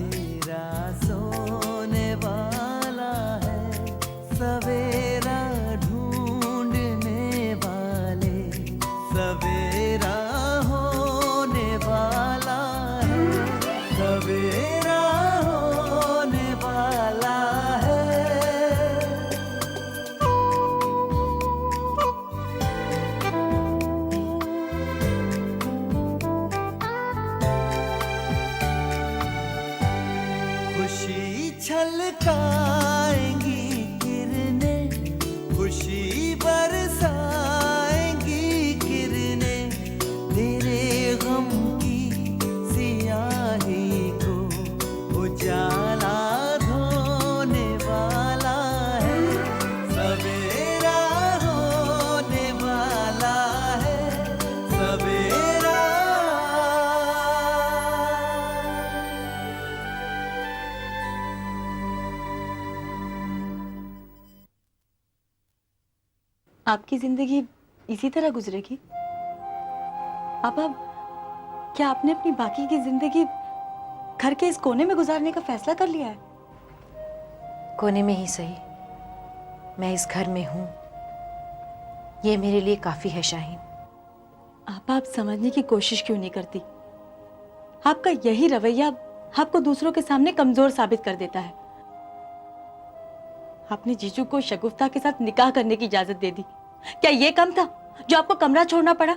सवेरा सोने वाला है, सवेरा ढूंढने वाले, सवेरा होने वाला है, सवेरा होने वाला है। खुशी छलकाएंगी किरणें, खुशी बरसाएंगी किरणें, तेरे गम की सियाही को उजाला धोने वाला है, सवेरा होने वाला है, सवेरा। आपकी जिंदगी इसी तरह गुजरेगी? अब क्या आपने अपनी बाकी की जिंदगी घर के इस कोने में गुजारने का फैसला कर लिया है? कोने में ही सही, मैं इस घर में हूं, ये मेरे लिए काफी है शाहीन। आप समझने की कोशिश क्यों नहीं करती? आपका यही रवैया आपको दूसरों के सामने कमजोर साबित कर देता है। आपने जीजू को शगुफ्ता के साथ निकाह करने की इजाजत दे दी। क्या ये कम था जो आपको कमरा छोड़ना पड़ा?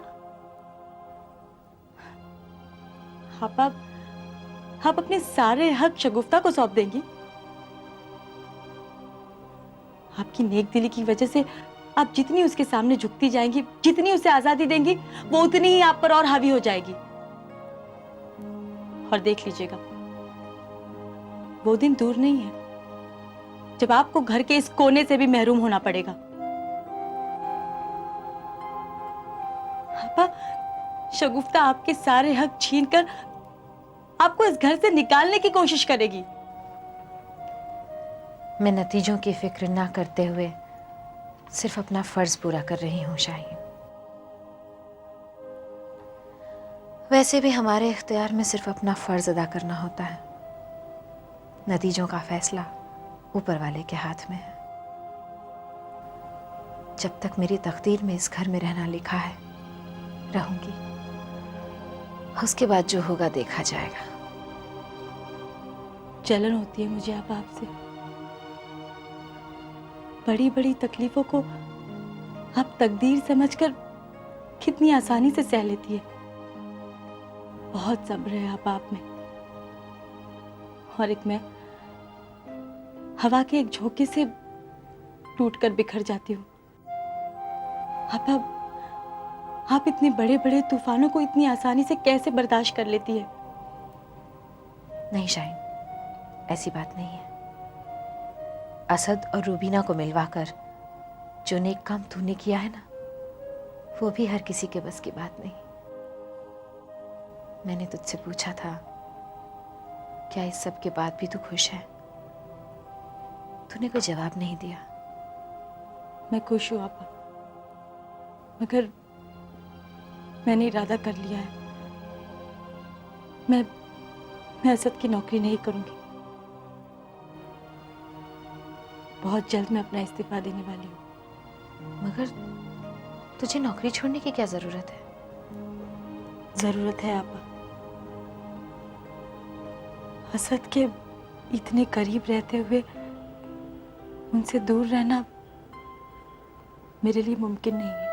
आप अपने सारे हक शगुफ्ता को सौंप देंगी? आपकी नेक दिली की वजह से आप जितनी उसके सामने झुकती जाएंगी, जितनी उसे आजादी देंगी, वो उतनी ही आप पर और हावी हो जाएगी। और देख लीजिएगा, वो दिन दूर नहीं है जब आपको घर के इस कोने से भी महरूम होना पड़ेगा। आपा, शगुफ्ता आपके सारे हक छीनकर आपको इस घर से निकालने की कोशिश करेगी। मैं नतीजों की फिक्र ना करते हुए सिर्फ अपना फर्ज पूरा कर रही हूं शाहीन। वैसे भी हमारे इख्तियार में सिर्फ अपना फर्ज अदा करना होता है, नतीजों का फैसला ऊपर वाले के हाथ में है। जब तक मेरी तकदीर में इस घर में रहना लिखा है, रहूंगी। उसके बाद जो होगा देखा जाएगा। जलन होती है मुझे आपसे। बड़ी बड़ी तकलीफों को आप तकदीर समझकर कितनी आसानी से सह लेती है। बहुत सब्र है आप में। और एक मैं हवा के एक झोंके से टूटकर बिखर जाती हूँ। आप इतने बड़े बड़े तूफानों को इतनी आसानी से कैसे बर्दाश्त कर लेती है? नहीं शाहीन, ऐसी बात नहीं है। असद और रूबीना को मिलवाकर जो नेक काम तूने किया है ना, वो भी हर किसी के बस की बात नहीं। मैंने तुझसे पूछा था, क्या इस सब के बाद भी तू खुश है? तूने कोई जवाब नहीं दिया। मैं खुश हूँ आपा, मगर मैंने इरादा कर लिया है। मैं असद की नौकरी नहीं करूंगी। बहुत जल्द मैं अपना इस्तीफा देने वाली हूँ। मगर तुझे नौकरी छोड़ने की क्या जरूरत है? जरूरत है आपा। असद के इतने करीब रहते हुए उनसे दूर रहना मेरे लिए मुमकिन नहीं है।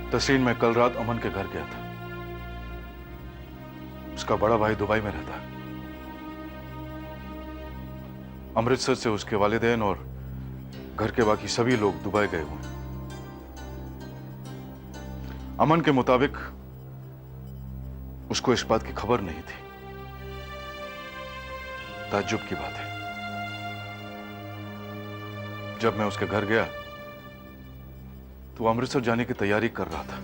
तस्रीन, मैं कल रात अमन के घर गया था। उसका बड़ा भाई दुबई में रहता है। अमृतसर से उसके वालिदैन और घर के बाकी सभी लोग दुबई गए हुए हैं। अमन के मुताबिक उसको इस बात की खबर नहीं थी। ताज्जुब की बात है। जब मैं उसके घर गया तो वो अमृतसर जाने की तैयारी कर रहा था।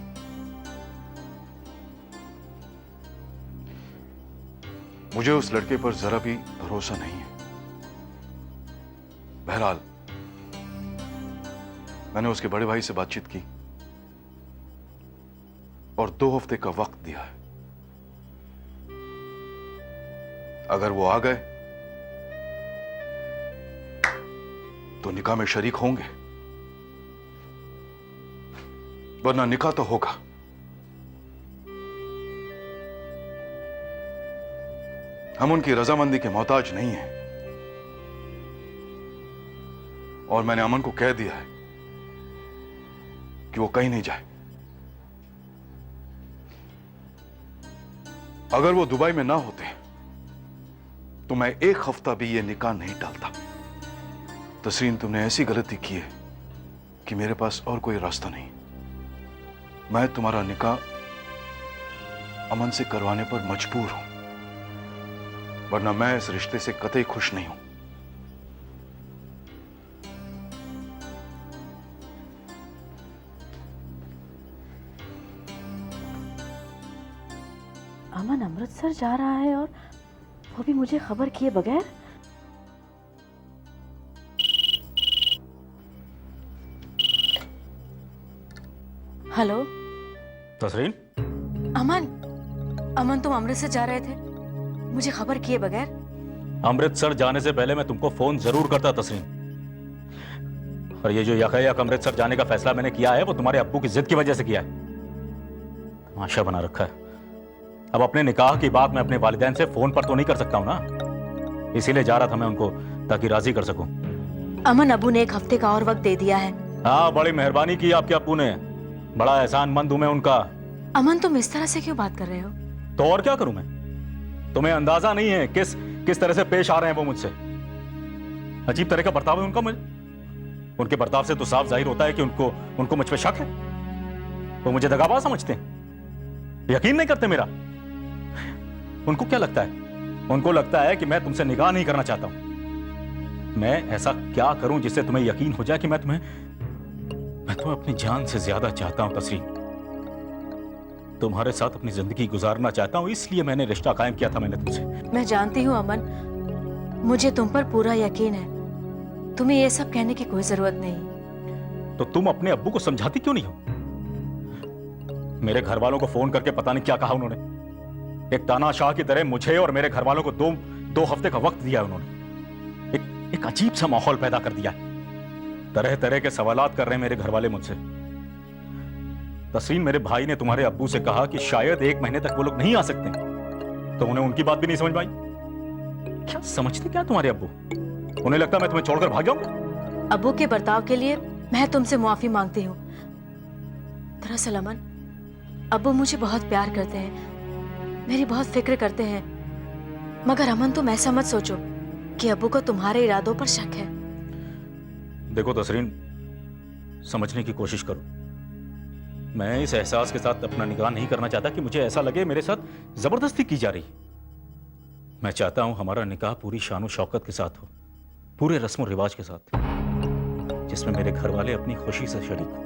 मुझे उस लड़के पर जरा भी भरोसा नहीं है। बहरहाल मैंने उसके बड़े भाई से बातचीत की और 2 हफ्ते का वक्त दिया है। अगर वो आ गए तो निकाह में शरीक होंगे, वरना निकाह तो होगा। हम उनकी रजामंदी के मोहताज नहीं हैं। और मैंने अमन को कह दिया है कि वो कहीं नहीं जाए। अगर वो दुबई में ना होते तो मैं 1 हफ्ता भी ये निकाह नहीं टालता। तस्रीन, तुमने ऐसी गलती की है कि मेरे पास और कोई रास्ता नहीं। मैं तुम्हारा निकाह अमन से करवाने पर मजबूर हूं, वरना मैं इस रिश्ते से कतई खुश नहीं हूं। अमन अमृतसर जा रहा है और वो भी मुझे खबर किए बगैर। हेलो तसरीन, अमन, अमन तुम अमृतसर जा रहे थे मुझे खबर किए बगैर? अमृतसर जाने से पहले मैं तुमको फोन जरूर करता तसरीन। और ये जो यकायक अमृतसर जाने का फैसला मैंने किया है वो तुम्हारे अब्बू की जिद की वजह से किया है। तमाशा बना रखा है। अब अपने निकाह की बात मैं अपने वालिदैन से फोन पर तो नहीं कर सकता हूं ना, इसीलिए जा रहा था मैं उनको, ताकि राजी कर सकूं। अमन, अबू ने 1 हफ्ते का और वक्त दे दिया है। हाँ, बड़ी मेहरबानी की आपके अब्बू ने, बड़ा एहसानमंद हूं मैं उनका। अमन, तुम इस तरह से क्यों बात कर रहे हो? तो और क्या करूं मैं? तुम्हें अंदाजा नहीं है किस तरह से पेश आ रहे हैं वो मुझसे। अजीब तरह का बर्ताव है उनका मुझे। उनके बर्ताव से तो साफ जाहिर होता है कि उनको मुझ पे शक है। वो मुझे दगाबाज समझते हैं, यकीन नहीं करते मेरा। उनको क्या लगता है? उनको लगता है कि मैं तुमसे निकाह नहीं करना चाहता हूं। मैं ऐसा क्या करूं जिससे तुम्हें यकीन हो जाए कि मैं तुम्हें अपनी जान से ज्यादा चाहता हूं तस्रीन। तुम्हारे साथ अपनी जिंदगी गुजारना चाहता हूं, इसलिए मैंने रिश्ता कायम किया था मैंने तुमसे। मैं जानती हूँ अमन, मुझे तुम पर पूरा यकीन है। तुम्हें ये सब कहने की कोई जरूरत नहीं। तो तुम अपने अब्बू को समझाती क्यों नहीं हो? मेरे घर वालों को फोन करके पता नहीं क्या कहा उन्होंने। एक तानाशाह की तरह मुझे और मेरे घर वालों को दो हफ्ते का वक्त दिया उन्होंने। एक अजीब सा माहौल पैदा कर दिया। तरह तरह के सवालात कर रहे हैं मेरे घर वाले मुझसे। तस्रीन, मेरे भाई ने तुम्हारे अब्बू से कहा कि शायद 1 महीने तक वो लोग नहीं आ सकते, तो उन्हें उनकी बात भी नहीं समझ में आई। क्या समझते क्या तुम्हारे अब्बू? उन्हें लगता मैं तुम्हें छोड़कर भाग जाऊंगा। अब्बू के बर्ताव के लिए मैं तुमसे मुआफी मांगती हूँ। दरअसल अमन, अब्बू मुझे बहुत प्यार करते हैं, मेरी बहुत फिक्र करते हैं। मगर अमन, तुम ऐसा मत सोचो कि अब्बू को तुम्हारे इरादों पर शक है। देखो तसरीन, समझने की कोशिश करो। मैं इस एहसास के साथ अपना निकाह नहीं करना चाहता कि मुझे ऐसा लगे मेरे साथ जबरदस्ती की जा रही। मैं चाहता हूं हमारा निकाह पूरी शान शौकत के साथ हो, पूरे रस्म रिवाज के साथ, जिसमें मेरे घर वाले अपनी खुशी से शरीक हो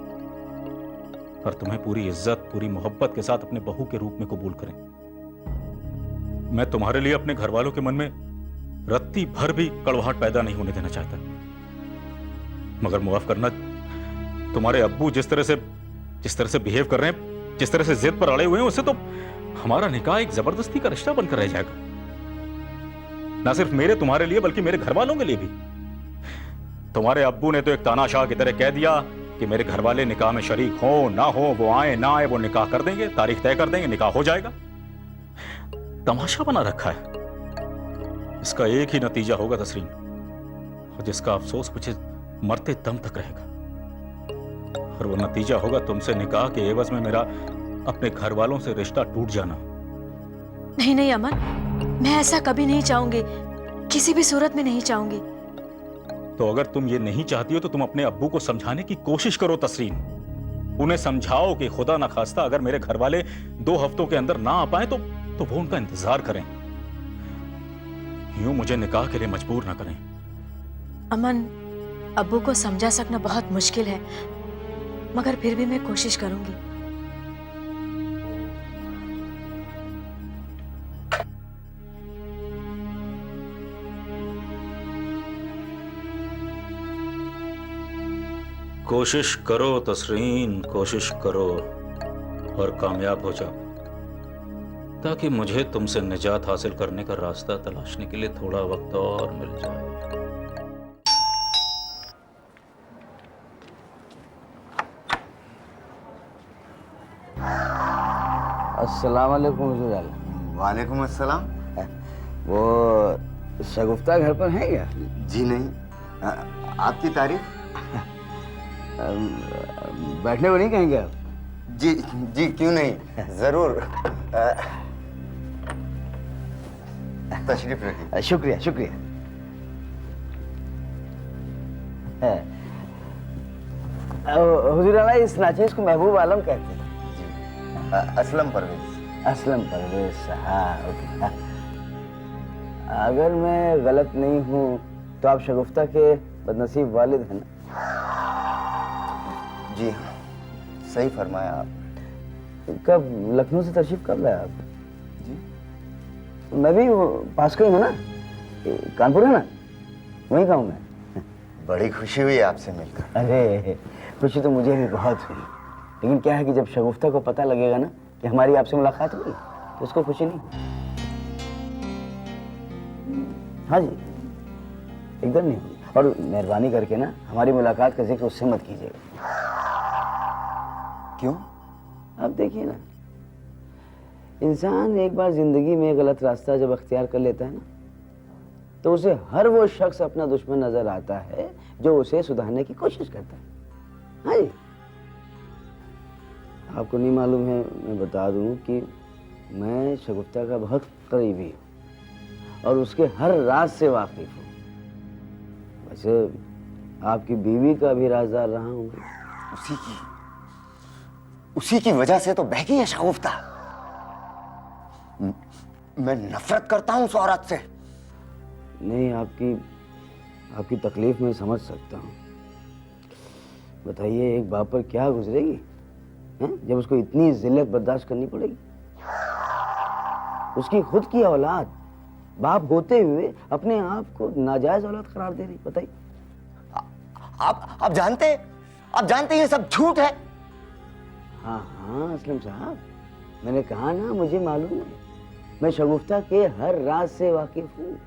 और तुम्हें पूरी इज्जत, पूरी मोहब्बत के साथ अपने बहू के रूप में कबूल करें। मैं तुम्हारे लिए अपने घर वालों के मन में रत्ती भर भी कड़वाहट पैदा नहीं होने देना चाहता। मगर माफ करना, तुम्हारे अब्बू जिस तरह से बिहेव कर रहे हैं, जिस तरह से जिद पर अड़े हुए हैं, उससे तो हमारा निकाह एक जबरदस्ती का रिश्ता बनकर रह जाएगा। ना सिर्फ मेरे तुम्हारे लिए बल्कि मेरे घर वालों के लिए भी। तुम्हारे अब्बू ने तो एक तानाशाह की तरह कह दिया कि मेरे घर वाले निकाह में शरीक हो ना हो, वो आए ना आए, वो निकाह कर देंगे, तारीख तय कर देंगे, निकाह हो जाएगा। तमाशा बना रखा है। इसका एक ही नतीजा होगा तस्रीन, और जिसका अफसोस मुझे मरते दम तक रहेगा। और वो नतीजा होगा तुमसे निकाह के एवज में मेरा अपने घर वालों से रिश्ता टूट जाना। नहीं नहीं अमन, मैं ऐसा कभी नहीं चाहूंगी, किसी भी सूरत में नहीं चाहूंगी। तो अगर तुम ये नहीं चाहती हो तो तुम अपने अब्बू को समझाने की कोशिश करो तस्रीन। उन्हें समझाओ कि खुदा न खास्ता अगर मेरे घर वाले 2 हफ्तों के अंदर ना आ पाए तो वो उनका इंतजार करें। यूं मुझे निकाह के लिए मजबूर ना करें। अमन, अब्बू को समझा सकना बहुत मुश्किल है, मगर फिर भी मैं कोशिश करूंगी। कोशिश करो तसरीन, कोशिश करो और कामयाब हो जाओ, ताकि मुझे तुमसे निजात हासिल करने का रास्ता तलाशने के लिए थोड़ा वक्त और मिल जाए। अस्सलाम वालेकुम हुजूर आला। वालेकुम अस्सलाम। वो शगुफ्ता घर पर है क्या? जी नहीं, आपकी तारीफ। बैठने को नहीं कहेंगे आप? जी जी क्यों नहीं, जरूर। तशरीफ रखिए। शुक्रिया शुक्रिया। हुजूर आला, इस नाचीज को महबूब आलम कहते हैं। असलम परवेज। असलम परवेज, हाँ ओके। हाँ। अगर मैं गलत नहीं हूँ तो आप शगुफ्ता के बदनसीब वालिद हैं ना? जी हाँ, सही फरमाया आप। कब लखनऊ से तशरीफ कब लाया आप? जी मैं भी पास का ही हूँ ना, कानपुर है ना, वहीं का हूँ मैं। बड़ी खुशी हुई आपसे मिलकर। अरे खुशी तो मुझे भी बहुत हुई, लेकिन क्या है कि जब शगुफ्ता को पता लगेगा ना कि हमारी आपसे मुलाकात हुई तो उसको खुशी नहीं। हाँ जी, एकदम नहीं हुई। और मेहरबानी करके ना हमारी मुलाकात का जिक्र उससे मत कीजिएगा। क्यों? अब देखिए ना, इंसान एक बार जिंदगी में गलत रास्ता जब अख्तियार कर लेता है ना, तो उसे हर वो शख्स अपना दुश्मन नजर आता है जो उसे सुधारने की कोशिश करता है। हाँ जी, आपको नहीं मालूम है, मैं बता दूं कि मैं शगुफ्ता का बहुत करीबी हूँ और उसके हर राज से वाकिफ हूँ। वैसे आपकी बीवी का भी राजदार रहा हूँ मैं। उसी की वजह से तो बहकी है शगुफ्ता। मैं नफरत करता हूं उस औरत से। नहीं, आपकी तकलीफ मैं समझ सकता हूँ। बताइए, एक बाप पर क्या गुजरेगी हैं जब उसको इतनी जिल्लत बर्दाश्त करनी पड़ेगी। उसकी खुद की औलाद बाप होते हुए अपने आप को नाजायज औलाद करार दे रही। बताइए। आप जानते हैं ये सब झूठ है। हाँ हाँ असलम साहब, मैंने कहा ना मुझे मालूम है, मैं शगुफ्ता के हर राज से वाकिफ हूँ।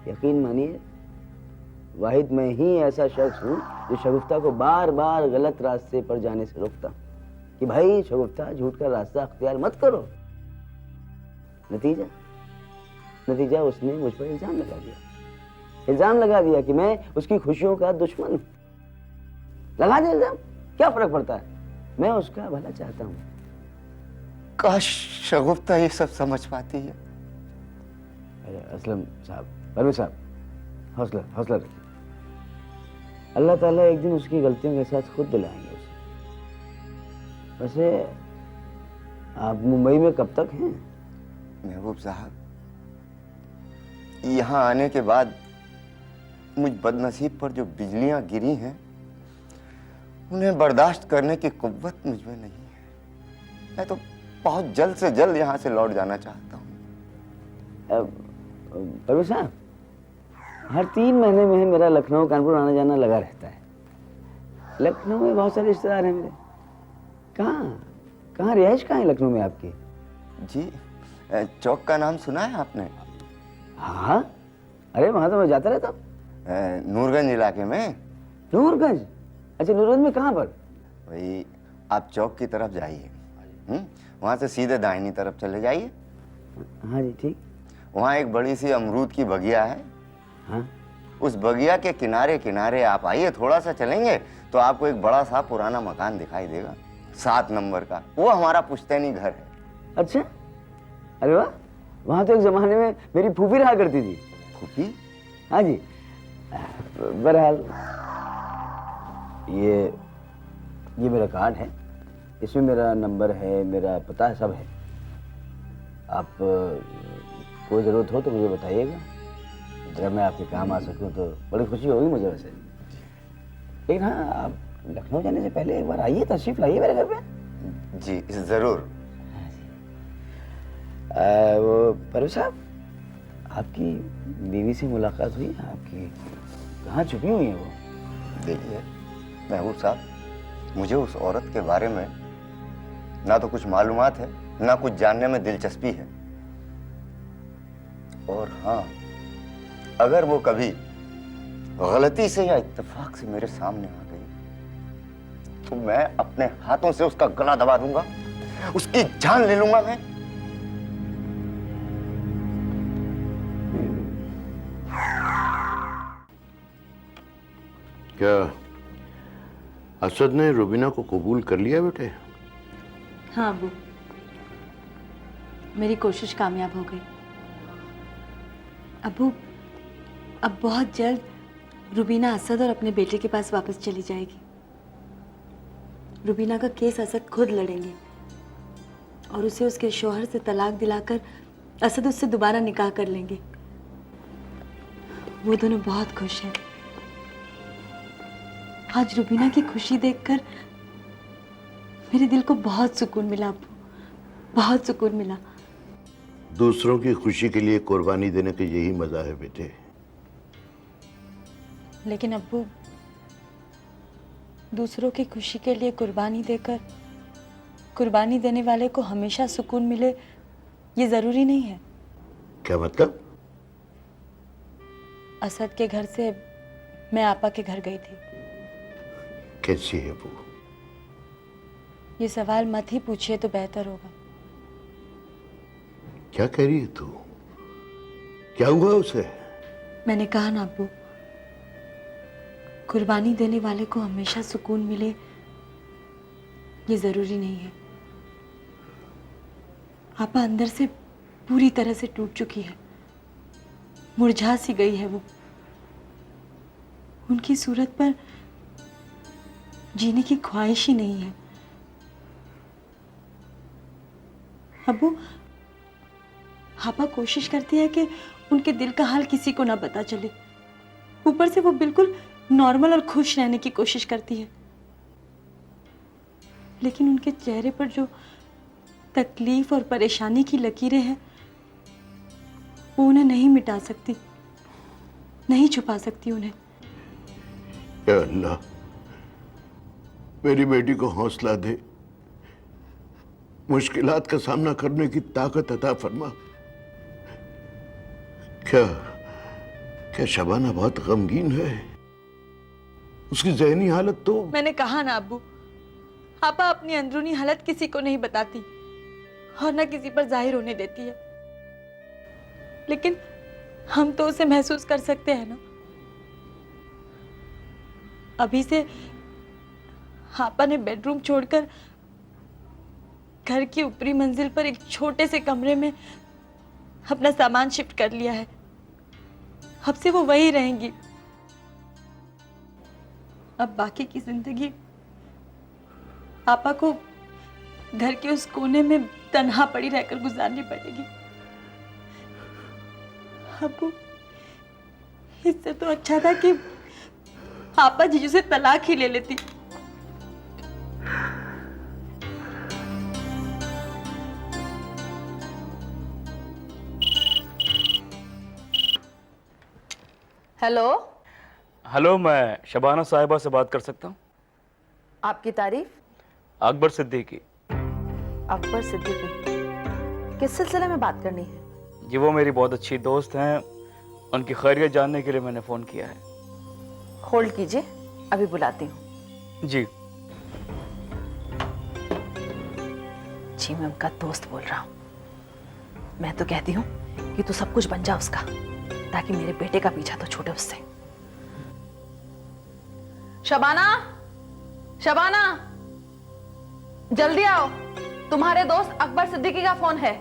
यकीन मानिए, वाहिद मैं ही ऐसा शख्स हूँ जो शगुफ्ता को बार बार गलत रास्ते पर जाने से रोकता कि भाई शगुफ्ता, झूठ का रास्ता अख्तियार मत करो। नतीजा उसने मुझ पर इल्जाम लगा दिया कि मैं उसकी खुशियों का दुश्मन हूँ। लगा दे इल्जाम, क्या फर्क पड़ता है, मैं उसका भला चाहता हूँ। काश शगुफ्ता ये सब समझ पाती है। अरे असलम साहब, परवेज साहब, हौसला रखिए। अल्लाह ताला एक दिन उसकी गलतियों के साथ खुद दिलाएंगे उसे। वैसे आप मुंबई में कब तक हैं? महबूब साहब, यहाँ आने के बाद मुझ बदनसीब पर जो बिजलियां गिरी हैं, उन्हें बर्दाश्त करने की कुव्वत मुझ में नहीं है। मैं तो बहुत जल्द से जल्द यहाँ से लौट जाना चाहता हूँ। परवेज साहब, हर 3 महीने में मेरा लखनऊ कानपुर आना जाना लगा रहता है। लखनऊ में बहुत सारे रिश्तेदार हैं मेरे। कहाँ रिहाइश कहाँ है लखनऊ में आपकी? जी, चौक का नाम सुना है आपने? हाँ, अरे वहाँ तो मैं जाता रहता हूँ। नूरगंज इलाके में। नूरगंज? अच्छा, नूरगंज में कहाँ पर? वही, आप चौक की तरफ जाइए, वहाँ से सीधे दाहिनी तरफ चले जाइए। हाँ जी, ठीक। वहाँ एक बड़ी सी अमरूद की बगिया है। हाँ, उस बगिया के किनारे किनारे आप आइए, थोड़ा सा चलेंगे तो आपको एक बड़ा सा पुराना मकान दिखाई देगा, 7 नंबर का। वो हमारा पुश्तैनी घर है। अच्छा, अरे वाह, वहाँ तो एक जमाने में मेरी फूफी रहा करती थी। फूफी? हाँ जी। बहरहाल ये मेरा कार्ड है, इसमें मेरा नंबर है, मेरा पता है, सब है। आप कोई ज़रूरत हो तो मुझे बताइएगा, अगर मैं आपके काम आ सकूं तो बड़ी खुशी होगी मुझे। वैसे लेकिन हाँ, आप लखनऊ जाने से पहले एक बार आइए, तशरीफ लाइए मेरे घर पे। जी जरूर। वो परवेज साहब, आपकी बीवी से मुलाकात हुई है आपकी? कहाँ छुपी हुई है वो? देखिए, महबूब साहब, मुझे उस औरत के बारे में ना तो कुछ मालूमात है, ना कुछ जानने में दिलचस्पी है। और हाँ, अगर वो कभी गलती से या इत्तेफाक से मेरे सामने आ गई तो मैं अपने हाथों से उसका गला दबा दूंगा, उसकी जान ले लूंगा मैं। क्या असद ने रुबीना को कबूल कर लिया बेटे? हाँ अबू, मेरी कोशिश कामयाब हो गई। अबू, अब बहुत जल्द रुबीना असद और अपने बेटे के पास वापस चली जाएगी। रुबीना का केस असद खुद लड़ेंगे और उसे उसके शौहर से तलाक दिलाकर असद उससे दोबारा निकाह कर लेंगे। वो दोनों बहुत खुश हैं। आज रुबीना की खुशी देखकर मेरे दिल को बहुत सुकून मिला अब्बू, बहुत सुकून मिला। दूसरों की खुशी के लिए कुर्बानी देने का यही मजा है बेटे। लेकिन अब्बू, दूसरों की खुशी के लिए कुर्बानी देकर कुर्बानी देने वाले को हमेशा सुकून मिले, ये जरूरी नहीं है। क्या मतलब? असद के घर से मैं आपा के घर गई थी। कैसी है वो? ये सवाल मत ही पूछिए तो बेहतर होगा। क्या कह रही है तू? क्या हुआ उसे? मैंने कहा ना अब्बू, कुर्बानी देने वाले को हमेशा सुकून मिले, ये जरूरी नहीं है। आपा अंदर से पूरी तरह से टूट चुकी है, मुरझा सी गई है वो। उनकी सूरत पर जीने की ख्वाहिश ही नहीं है। अब्बू, आपा कोशिश करती है कि उनके दिल का हाल किसी को ना पता चले। ऊपर से वो बिल्कुल नॉर्मल और खुश रहने की कोशिश करती है, लेकिन उनके चेहरे पर जो तकलीफ और परेशानी की लकीरें हैं वो उन्हें नहीं मिटा सकती, नहीं छुपा सकती उन्हें। या अल्लाह, मेरी बेटी को हौसला दे, मुश्किलात का सामना करने की ताकत अता फरमा। क्या शबाना बहुत गमगीन है? उसकी ज़हनी हालत तो। मैंने कहा ना अब्बू, आपा अपनी अंदरूनी हालत किसी को नहीं बताती और ना किसी पर जाहिर होने देती है, लेकिन हम तो उसे महसूस कर सकते हैं ना। अभी से आपा ने बेडरूम छोड़कर घर की ऊपरी मंजिल पर एक छोटे से कमरे में अपना सामान शिफ्ट कर लिया है। अब से वो वही रहेंगी। अब बाकी की जिंदगी आपा को घर के उस कोने में तन्हा पड़ी रहकर गुजारनी पड़ेगी। अब्बू, इससे तो अच्छा था कि आपा जीजू से तलाक ही ले लेती। हेलो, हेलो, मैं शबाना साहिबा से बात कर सकता हूँ? आपकी तारीफ? अकबर सिद्दीकी। अकबर सिद्दीकी, किस सिलसिले में बात करनी है? जी, वो मेरी बहुत अच्छी दोस्त हैं, उनकी खैरियत जानने के लिए मैंने फ़ोन किया है। होल्ड कीजिए, अभी बुलाती हूँ। जी जी, मैं उनका दोस्त बोल रहा हूँ। मैं तो कहती हूँ कि तू सब कुछ बन जा उसका, ताकि मेरे बेटे का पीछा तो छूटे उससे। शबाना, शबाना, जल्दी आओ, तुम्हारे दोस्त अकबर सिद्दीकी का फोन है।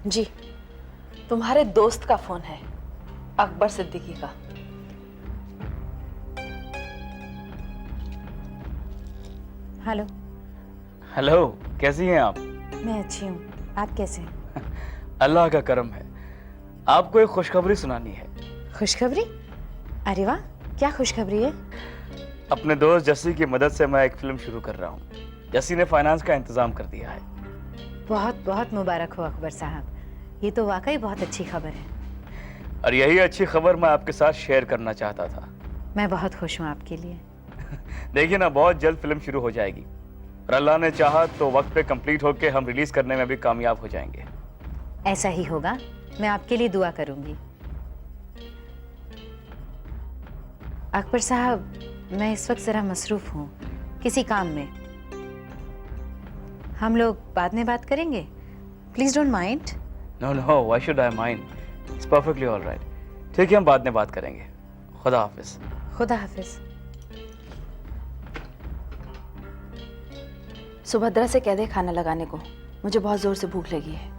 जी, तुम्हारे दोस्त का फोन है, अकबर सिद्दीकी का। हेलो। हेलो, कैसी हैं आप? मैं अच्छी हूँ, आप कैसे हैं? अल्लाह का करम है। आपको एक खुशखबरी सुनानी है। खुशखबरी? अरे वाह, क्या खुशखबरी है? अपने दोस्त जस्सी की मदद से मैं एक फिल्म शुरू कर रहा हूँ। जस्सी ने फाइनेंस का इंतजाम कर दिया है। बहुत बहुत मुबारक हो अकबर साहब। ये तो वाकई बहुत अच्छी खबर है। और यही अच्छी खबर मैं आपके साथ शेयर करना चाहता था। मैं बहुत खुश हूँ आपके लिए। देखिए ना, बहुत जल्द फिल्म शुरू हो जाएगी और अल्लाह ने चाहा तो वक्त पे कंप्लीट होके हम रिलीज करने में भी कामयाब हो जाएंगे। ऐसा ही होगा, मैं आपके लिए दुआ करूंगी। अकबर साहब, मैं इस वक्त जरा मसरूफ हूँ किसी काम में। हम लोग बाद में बात करेंगे, please don't mind. No no, why should I mind, it's perfectly alright. ठीक है, हम बाद में बात करेंगे। खुदा हाफिज। खुदा हाफिज। सुभद्रा से कह दे खाना लगाने को, मुझे बहुत जोर से भूख लगी है।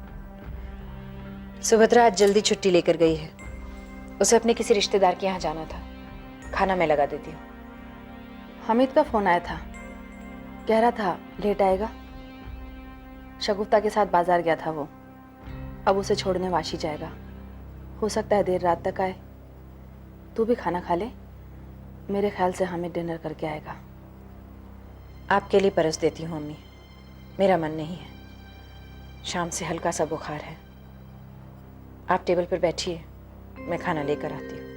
सुभद्रा आज जल्दी छुट्टी लेकर गई है। उसे अपने किसी रिश्तेदार के यहाँ जाना था। खाना मैं लगा देती हूँ। हामिद का फोन आया था, कह रहा था लेट आएगा। शगुफ्ता के साथ बाजार गया था वो, अब उसे छोड़ने वाशी जाएगा। हो सकता है देर रात तक आए। तू भी खाना खा ले, मेरे ख्याल से हामिद डिनर करके आएगा। आपके लिए परस देती हूँ अम्मी, मेरा मन नहीं है। शाम से हल्का सा बुखार है। आप टेबल पर बैठिए, मैं खाना लेकर आती हूँ।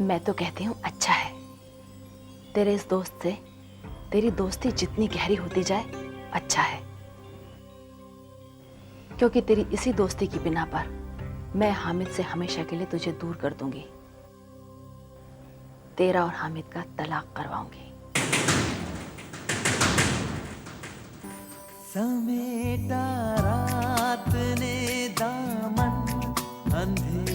मैं तो कहती हूँ अच्छा है, तेरे इस दोस्त से तेरी दोस्ती जितनी गहरी होती जाए अच्छा है, क्योंकि तेरी इसी दोस्ती की बिना पर मैं हामिद से हमेशा के लिए तुझे दूर कर दूंगी। तेरा और हामिद का तलाक करवाऊंगी। समेटा रात ने दामन अंधेरे